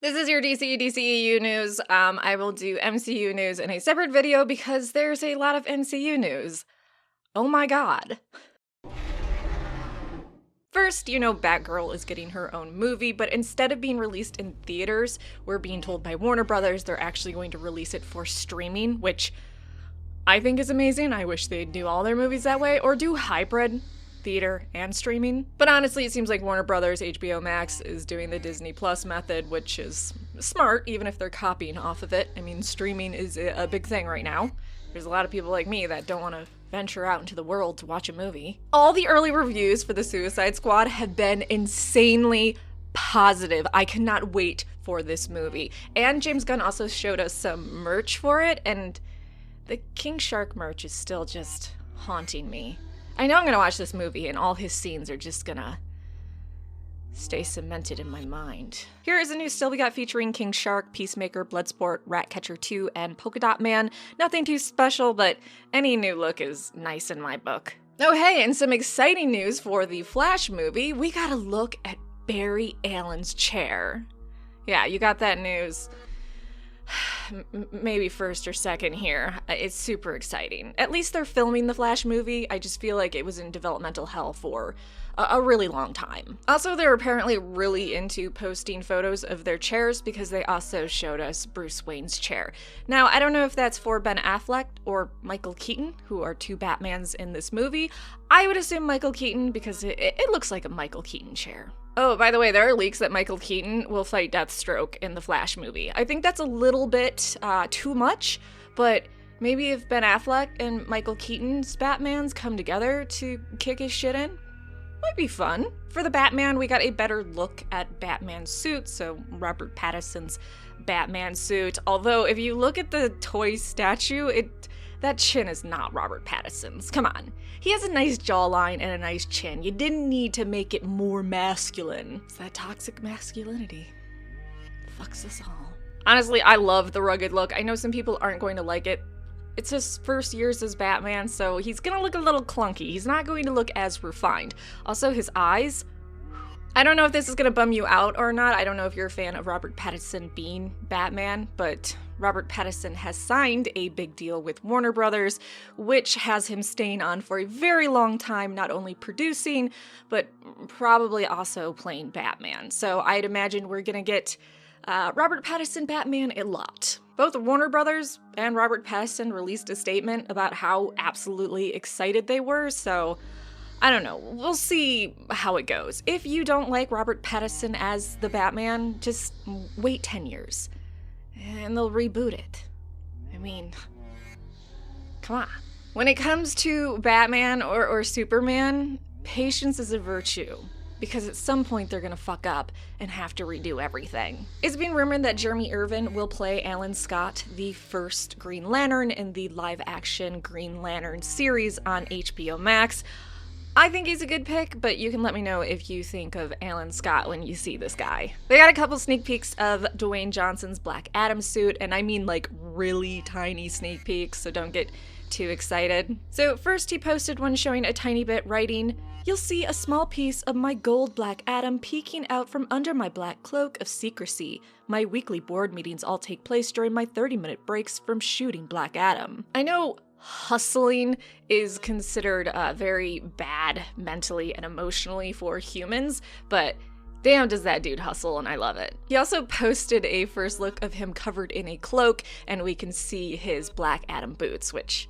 This is your DCEU news. I will do MCU news in a separate video because there's a lot of MCU news. Oh my god. First, you know Batgirl is getting her own movie, but instead of being released in theaters, we're being told by Warner Brothers they're actually going to release it for streaming, which I think is amazing. I wish they'd do all their movies that way, or do hybrid. Theater and streaming. But honestly, it seems like Warner Brothers HBO Max is doing the Disney Plus method, which is smart, even if they're copying off of it. I mean, streaming is a big thing right now. There's a lot of people like me that don't want to venture out into the world to watch a movie. All the early reviews for the Suicide Squad have been insanely positive. I cannot wait for this movie. And James Gunn also showed us some merch for it, and the King Shark merch is still just haunting me. I know I'm gonna watch this movie and all his scenes are just gonna stay cemented in my mind. Here is a new still we got featuring King Shark, Peacemaker, Bloodsport, Ratcatcher 2, and Polka Dot Man. Nothing too special, but any new look is nice in my book. Oh hey, and some exciting news for the Flash movie. We got a look at Barry Allen's chair. Yeah, you got that news. Maybe first or second here. It's super exciting. At least they're filming the Flash movie. I just feel like it was in developmental hell for a really long time. Also, they're apparently really into posting photos of their chairs because they also showed us Bruce Wayne's chair. Now, I don't know if that's for Ben Affleck or Michael Keaton, who are two Batmans in this movie. I would assume Michael Keaton because it looks like a Michael Keaton chair. Oh, by the way, there are leaks that Michael Keaton will fight Deathstroke in the Flash movie. I think that's a little bit too much, but maybe if Ben Affleck and Michael Keaton's Batmans come together to kick his shit in, might be fun. For the Batman, we got a better look at Batman's suit, so Robert Pattinson's Batman suit. Although, if you look at the toy statue, that chin is not Robert Pattinson's. Come on. He has a nice jawline and a nice chin. You didn't need to make it more masculine. It's that toxic masculinity. Fucks us all. Honestly, I love the rugged look. I know some people aren't going to like it. It's his first years as Batman, so he's gonna look a little clunky. He's not going to look as refined. Also, his eyes. I don't know if this is gonna bum you out or not. I don't know if you're a fan of Robert Pattinson being Batman, but Robert Pattinson has signed a big deal with Warner Brothers, which has him staying on for a very long time, not only producing, but probably also playing Batman. So I'd imagine we're gonna get Robert Pattinson Batman a lot. Both Warner Brothers and Robert Pattinson released a statement about how absolutely excited they were, so I don't know. We'll see how it goes. If you don't like Robert Pattinson as the Batman, just wait 10 years. And they'll reboot it. I mean, come on. When it comes to Batman or Superman, patience is a virtue. Because at some point they're gonna fuck up and have to redo everything. It's been rumored that Jeremy Irvin will play Alan Scott, the first Green Lantern in the live-action Green Lantern series on HBO Max. I think he's a good pick, but you can let me know if you think of Alan Scott when you see this guy. They got a couple sneak peeks of Dwayne Johnson's Black Adam suit, and I mean like really tiny sneak peeks, so don't get too excited. So first he posted one showing a tiny bit writing, "You'll see a small piece of my gold Black Adam peeking out from under my black cloak of secrecy. My weekly board meetings all take place during my 30-minute breaks from shooting Black Adam." I know hustling is considered very bad mentally and emotionally for humans, but damn does that dude hustle, and I love it. He also posted a first look of him covered in a cloak, and we can see his Black Adam boots, which,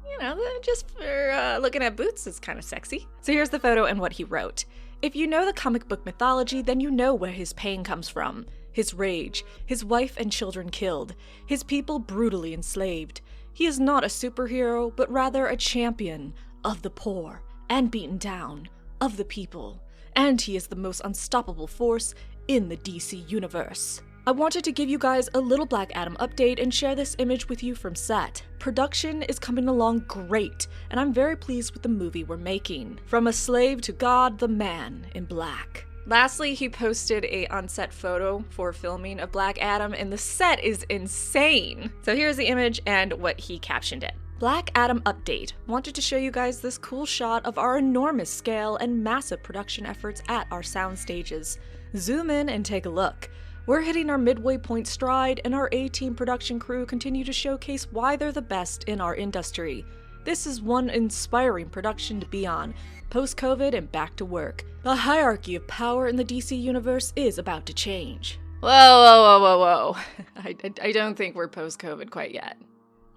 you know, just for looking at boots is kind of sexy. So here's the photo and what he wrote. "If you know the comic book mythology, then you know where his pain comes from. His rage, his wife and children killed, his people brutally enslaved. He is not a superhero, but rather a champion of the poor and beaten down, of the people. And he is the most unstoppable force in the DC universe. I wanted to give you guys a little Black Adam update and share this image with you from set. Production is coming along great, and I'm very pleased with the movie we're making. From a slave to God, the man in black." Lastly, he posted a on-set photo for filming of Black Adam, and the set is insane. So here's the image and what he captioned it. "Black Adam update. Wanted to show you guys this cool shot of our enormous scale and massive production efforts at our sound stages. Zoom in and take a look. We're hitting our midway point stride, and our A-team production crew continue to showcase why they're the best in our industry. This is one inspiring production to be on, post-COVID and back to work. The hierarchy of power in the DC universe is about to change. Whoa. I don't think we're post-COVID quite yet,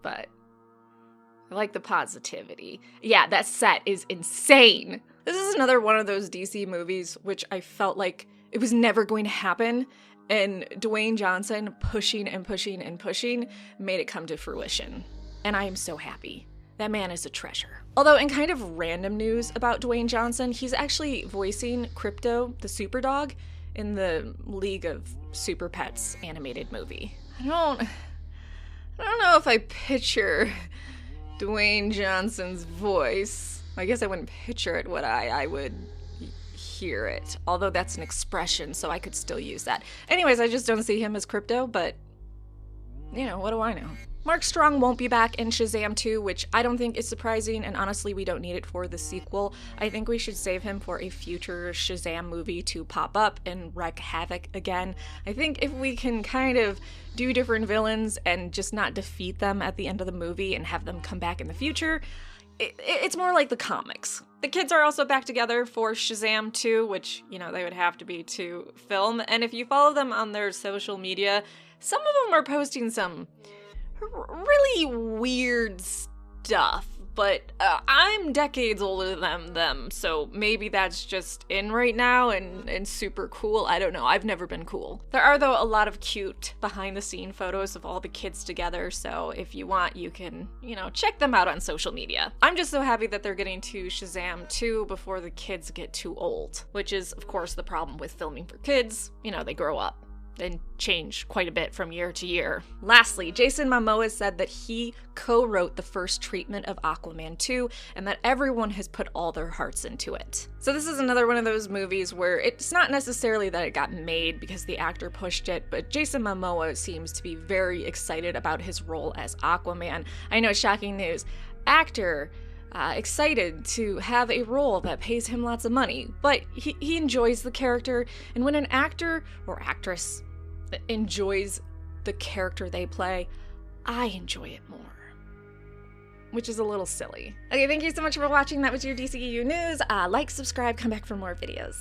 but I like the positivity. Yeah, that set is insane. This is another one of those DC movies which I felt like it was never going to happen, and Dwayne Johnson pushing and pushing and pushing made it come to fruition. And I am so happy. That man is a treasure. Although in kind of random news about Dwayne Johnson, he's actually voicing Krypto, the super dog, in the League of Super Pets animated movie. I don't know if I picture Dwayne Johnson's voice. I guess I wouldn't picture it, would I would hear it. Although that's an expression, so I could still use that. Anyways, I just don't see him as Krypto, but, you know, what do I know? Mark Strong won't be back in Shazam 2, which I don't think is surprising, and honestly, we don't need it for the sequel. I think we should save him for a future Shazam movie to pop up and wreak havoc again. I think if we can kind of do different villains and just not defeat them at the end of the movie and have them come back in the future, it's more like the comics. The kids are also back together for Shazam 2, which, you know, they would have to be to film, and if you follow them on their social media, some of them are posting some really weird stuff, but I'm decades older than them, so maybe that's just in right now and super cool. I don't know. I've never been cool. There are, though, a lot of cute behind-the-scene photos of all the kids together, so if you want, you can, you know, check them out on social media. I'm just so happy that they're getting to Shazam 2 before the kids get too old, which is, of course, the problem with filming for kids. You know, they grow up and change quite a bit from year to year. Lastly, Jason Momoa said that he co-wrote the first treatment of Aquaman 2 and that everyone has put all their hearts into it. So this is another one of those movies where it's not necessarily that it got made because the actor pushed it, but Jason Momoa seems to be very excited about his role as Aquaman. I know, shocking news. Actor excited to have a role that pays him lots of money, but he enjoys the character, and when an actor or actress enjoys the character they play, I enjoy it more. Which is a little silly. Okay, thank you so much for watching. That was your DCEU news. Like, subscribe, come back for more videos.